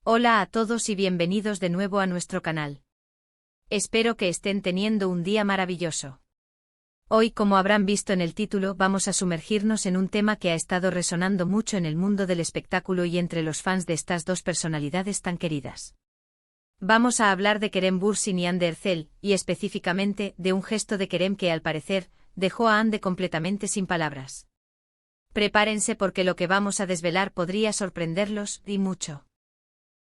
Hola a todos y bienvenidos de nuevo a nuestro canal. Espero que estén teniendo un día maravilloso. Hoy, como habrán visto en el título, vamos a sumergirnos en un tema que ha estado resonando mucho en el mundo del espectáculo y entre los fans de estas dos personalidades tan queridas. Vamos a hablar de Kerem Bürsin y Hande Erçel, y específicamente de un gesto de Kerem que al parecer dejó a Hande completamente sin palabras. Prepárense porque lo que vamos a desvelar podría sorprenderlos y mucho.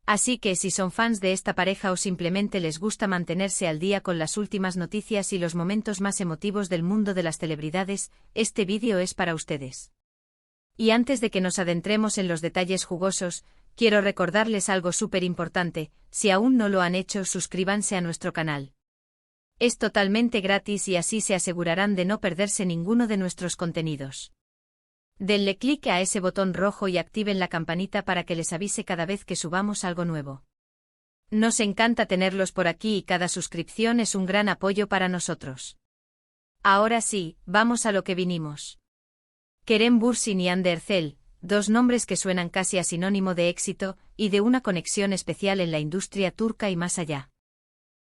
Así que si son fans de esta pareja o simplemente les gusta mantenerse al día con las últimas noticias y los momentos más emotivos del mundo de las celebridades, este vídeo es para ustedes. Y antes de que nos adentremos en los detalles jugosos, quiero recordarles algo súper importante: si aún no lo han hecho, suscríbanse a nuestro canal. Es totalmente gratis y así se asegurarán de no perderse ninguno de nuestros contenidos. Denle clic a ese botón rojo y activen la campanita para que les avise cada vez que subamos algo nuevo. Nos encanta tenerlos por aquí y cada suscripción es un gran apoyo para nosotros. Ahora sí, vamos a lo que vinimos. Kerem Bürsin y Hande Erçel, dos nombres que suenan casi a sinónimo de éxito y de una conexión especial en la industria turca y más allá.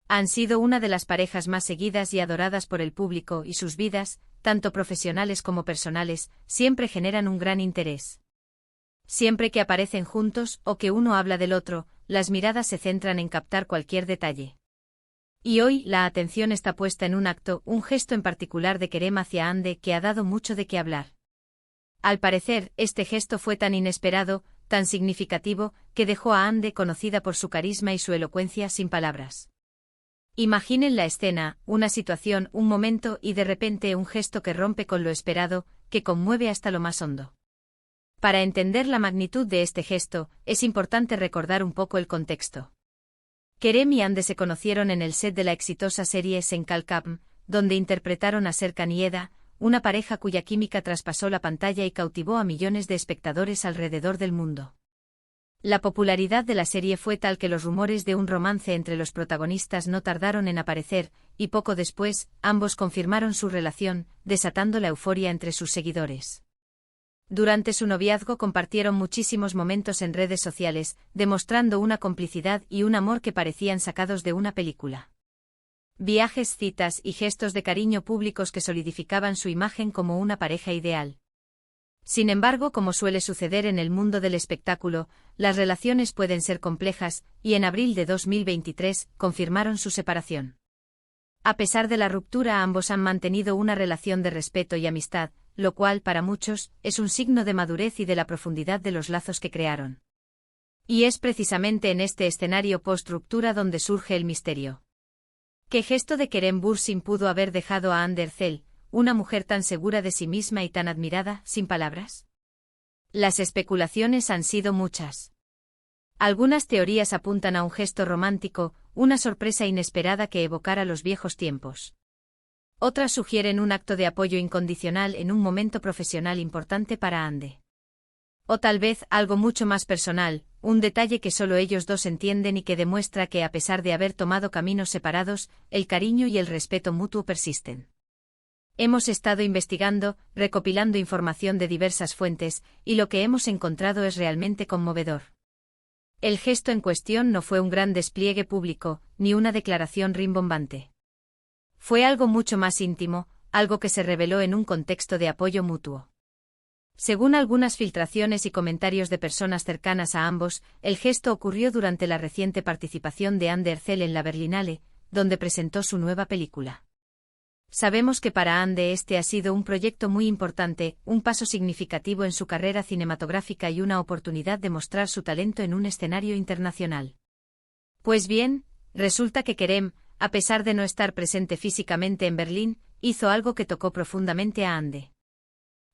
Han sido una de las parejas más seguidas y adoradas por el público y sus vidas, tanto profesionales como personales, siempre generan un gran interés. Siempre que aparecen juntos o que uno habla del otro, las miradas se centran en captar cualquier detalle. Y hoy la atención está puesta en un gesto en particular de Kerem hacia Hande que ha dado mucho de qué hablar. Al parecer, este gesto fue tan inesperado, tan significativo, que dejó a Hande, conocida por su carisma y su elocuencia, sin palabras. Imaginen la escena, una situación, un momento y de repente un gesto que rompe con lo esperado, que conmueve hasta lo más hondo. Para entender la magnitud de este gesto, es importante recordar un poco el contexto. Kerem y Hande se conocieron en el set de la exitosa serie Sen Kalkam, donde interpretaron a Serkan y Eda, una pareja cuya química traspasó la pantalla y cautivó a millones de espectadores alrededor del mundo. La popularidad de la serie fue tal que los rumores de un romance entre los protagonistas no tardaron en aparecer, y poco después, ambos confirmaron su relación, desatando la euforia entre sus seguidores. Durante su noviazgo compartieron muchísimos momentos en redes sociales, demostrando una complicidad y un amor que parecían sacados de una película. Viajes, citas y gestos de cariño públicos que solidificaban su imagen como una pareja ideal. Sin embargo, como suele suceder en el mundo del espectáculo, las relaciones pueden ser complejas, y en abril de 2023 confirmaron su separación. A pesar de la ruptura, ambos han mantenido una relación de respeto y amistad, lo cual, para muchos, es un signo de madurez y de la profundidad de los lazos que crearon. Y es precisamente en este escenario post-ruptura donde surge el misterio. ¿Qué gesto de Kerem Bürsin pudo haber dejado a Hande Erçel, una mujer tan segura de sí misma y tan admirada, sin palabras? Las especulaciones han sido muchas. Algunas teorías apuntan a un gesto romántico, una sorpresa inesperada que evocara los viejos tiempos. Otras sugieren un acto de apoyo incondicional en un momento profesional importante para Hande. O tal vez algo mucho más personal, un detalle que solo ellos dos entienden y que demuestra que a pesar de haber tomado caminos separados, el cariño y el respeto mutuo persisten. Hemos estado investigando, recopilando información de diversas fuentes, y lo que hemos encontrado es realmente conmovedor. El gesto en cuestión no fue un gran despliegue público, ni una declaración rimbombante. Fue algo mucho más íntimo, algo que se reveló en un contexto de apoyo mutuo. Según algunas filtraciones y comentarios de personas cercanas a ambos, el gesto ocurrió durante la reciente participación de Hande Erçel en la Berlinale, donde presentó su nueva película. Sabemos que para Hande este ha sido un proyecto muy importante, un paso significativo en su carrera cinematográfica y una oportunidad de mostrar su talento en un escenario internacional. Pues bien, resulta que Kerem, a pesar de no estar presente físicamente en Berlín, hizo algo que tocó profundamente a Hande.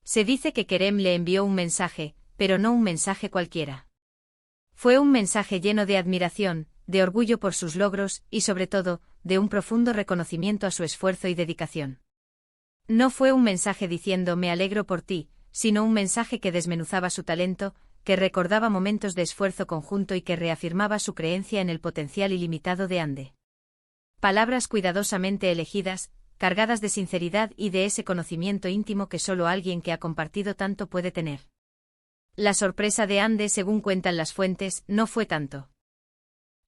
Se dice que Kerem le envió un mensaje, pero no un mensaje cualquiera. Fue un mensaje lleno de admiración, de orgullo por sus logros y, sobre todo, de un profundo reconocimiento a su esfuerzo y dedicación. No fue un mensaje diciendo «me alegro por ti», sino un mensaje que desmenuzaba su talento, que recordaba momentos de esfuerzo conjunto y que reafirmaba su creencia en el potencial ilimitado de Hande. Palabras cuidadosamente elegidas, cargadas de sinceridad y de ese conocimiento íntimo que solo alguien que ha compartido tanto puede tener. La sorpresa de Hande, según cuentan las fuentes, no fue tanto.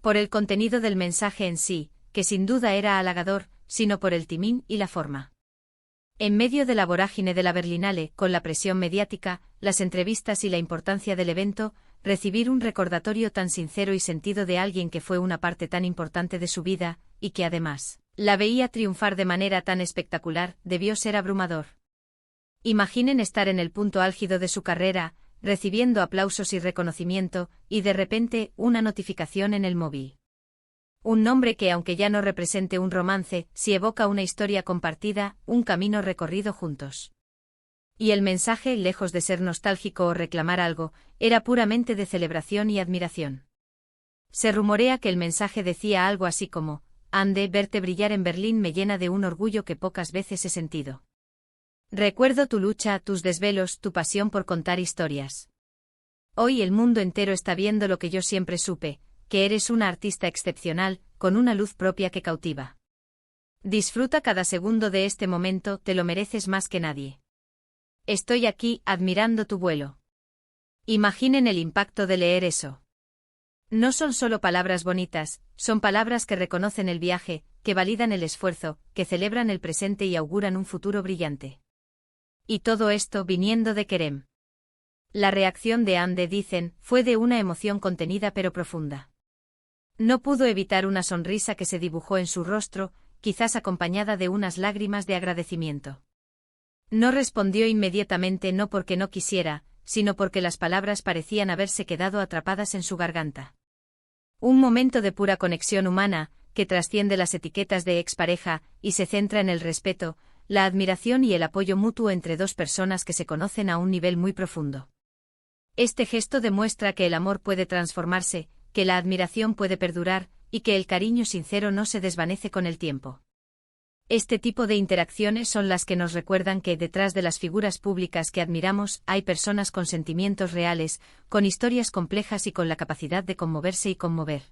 por el contenido del mensaje en sí, que sin duda era halagador, sino por el timing y la forma. En medio de la vorágine de la Berlinale, con la presión mediática, las entrevistas y la importancia del evento, recibir un recordatorio tan sincero y sentido de alguien que fue una parte tan importante de su vida, y que además la veía triunfar de manera tan espectacular, debió ser abrumador. Imaginen estar en el punto álgido de su carrera, recibiendo aplausos y reconocimiento, y de repente, una notificación en el móvil. Un nombre que, aunque ya no represente un romance, sí evoca una historia compartida, un camino recorrido juntos. Y el mensaje, lejos de ser nostálgico o reclamar algo, era puramente de celebración y admiración. Se rumorea que el mensaje decía algo así como: Ande, verte brillar en Berlín me llena de un orgullo que pocas veces he sentido. Recuerdo tu lucha, tus desvelos, tu pasión por contar historias. Hoy el mundo entero está viendo lo que yo siempre supe, que eres una artista excepcional, con una luz propia que cautiva. Disfruta cada segundo de este momento, te lo mereces más que nadie. Estoy aquí, admirando tu vuelo. Imaginen el impacto de leer eso. No son solo palabras bonitas, son palabras que reconocen el viaje, que validan el esfuerzo, que celebran el presente y auguran un futuro brillante. Y todo esto viniendo de Kerem. La reacción de Ande, dicen, fue de una emoción contenida pero profunda. No pudo evitar una sonrisa que se dibujó en su rostro, quizás acompañada de unas lágrimas de agradecimiento. No respondió inmediatamente, no porque no quisiera, sino porque las palabras parecían haberse quedado atrapadas en su garganta. Un momento de pura conexión humana, que trasciende las etiquetas de expareja, y se centra en el respeto, la admiración y el apoyo mutuo entre dos personas que se conocen a un nivel muy profundo. Este gesto demuestra que el amor puede transformarse, que la admiración puede perdurar, y que el cariño sincero no se desvanece con el tiempo. Este tipo de interacciones son las que nos recuerdan que detrás de las figuras públicas que admiramos hay personas con sentimientos reales, con historias complejas y con la capacidad de conmoverse y conmover.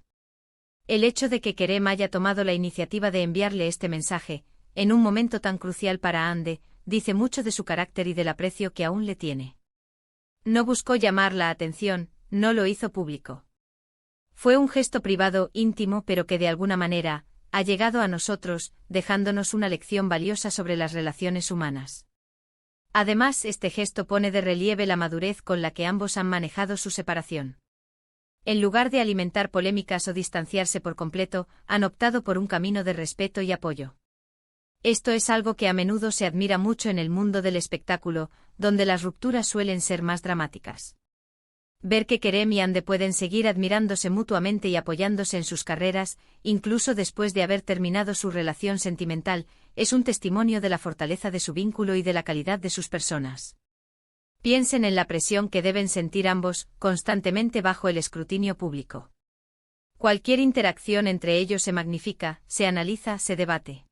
El hecho de que Kerem haya tomado la iniciativa de enviarle este mensaje, en un momento tan crucial para Ande, dice mucho de su carácter y del aprecio que aún le tiene. No buscó llamar la atención, no lo hizo público. Fue un gesto privado, íntimo, pero que de alguna manera ha llegado a nosotros, dejándonos una lección valiosa sobre las relaciones humanas. Además, este gesto pone de relieve la madurez con la que ambos han manejado su separación. En lugar de alimentar polémicas o distanciarse por completo, han optado por un camino de respeto y apoyo. Esto es algo que a menudo se admira mucho en el mundo del espectáculo, donde las rupturas suelen ser más dramáticas. Ver que Kerem y Ande pueden seguir admirándose mutuamente y apoyándose en sus carreras, incluso después de haber terminado su relación sentimental, es un testimonio de la fortaleza de su vínculo y de la calidad de sus personas. Piensen en la presión que deben sentir ambos, constantemente bajo el escrutinio público. Cualquier interacción entre ellos se magnifica, se analiza, se debate.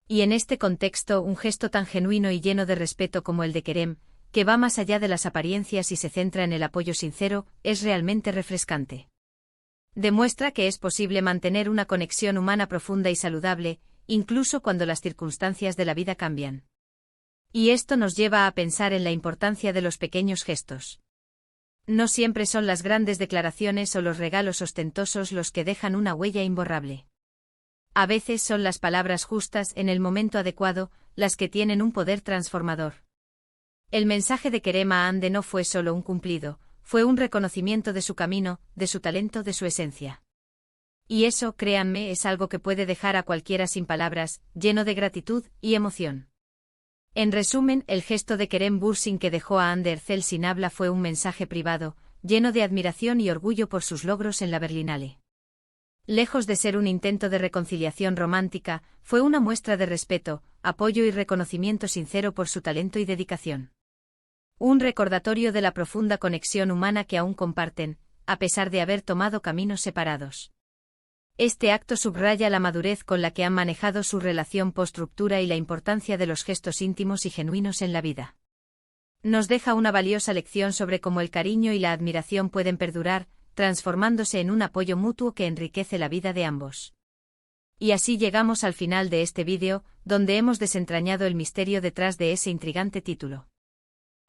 Y en este contexto, un gesto tan genuino y lleno de respeto como el de Kerem, que va más allá de las apariencias y se centra en el apoyo sincero, es realmente refrescante. Demuestra que es posible mantener una conexión humana profunda y saludable, incluso cuando las circunstancias de la vida cambian. Y esto nos lleva a pensar en la importancia de los pequeños gestos. No siempre son las grandes declaraciones o los regalos ostentosos los que dejan una huella imborrable. A veces son las palabras justas en el momento adecuado, las que tienen un poder transformador. El mensaje de Kerem a Ande no fue solo un cumplido, fue un reconocimiento de su camino, de su talento, de su esencia. Y eso, créanme, es algo que puede dejar a cualquiera sin palabras, lleno de gratitud y emoción. En resumen, el gesto de Kerem Bürsin que dejó a Ande Erçel sin habla fue un mensaje privado, lleno de admiración y orgullo por sus logros en la Berlinale. Lejos de ser un intento de reconciliación romántica, fue una muestra de respeto, apoyo y reconocimiento sincero por su talento y dedicación. Un recordatorio de la profunda conexión humana que aún comparten, a pesar de haber tomado caminos separados. Este acto subraya la madurez con la que han manejado su relación post-ruptura y la importancia de los gestos íntimos y genuinos en la vida. Nos deja una valiosa lección sobre cómo el cariño y la admiración pueden perdurar, transformándose en un apoyo mutuo que enriquece la vida de ambos. Y así llegamos al final de este vídeo, donde hemos desentrañado el misterio detrás de ese intrigante título.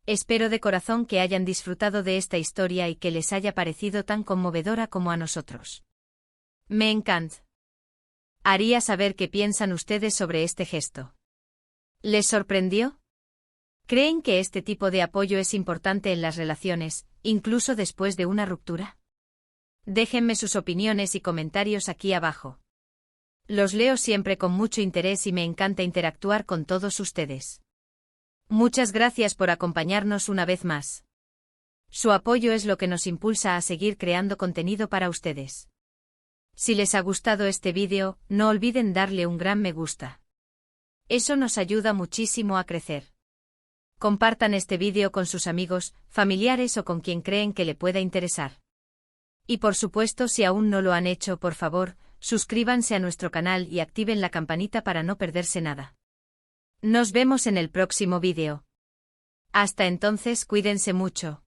Espero de corazón que hayan disfrutado de esta historia y que les haya parecido tan conmovedora como a nosotros. Me encanta. Haría saber qué piensan ustedes sobre este gesto. ¿Les sorprendió? ¿Creen que este tipo de apoyo es importante en las relaciones, incluso después de una ruptura? Déjenme sus opiniones y comentarios aquí abajo. Los leo siempre con mucho interés y me encanta interactuar con todos ustedes. Muchas gracias por acompañarnos una vez más. Su apoyo es lo que nos impulsa a seguir creando contenido para ustedes. Si les ha gustado este vídeo, no olviden darle un gran me gusta. Eso nos ayuda muchísimo a crecer. Compartan este vídeo con sus amigos, familiares o con quien creen que le pueda interesar. Y por supuesto, si aún no lo han hecho, por favor, suscríbanse a nuestro canal y activen la campanita para no perderse nada. Nos vemos en el próximo vídeo. Hasta entonces, cuídense mucho.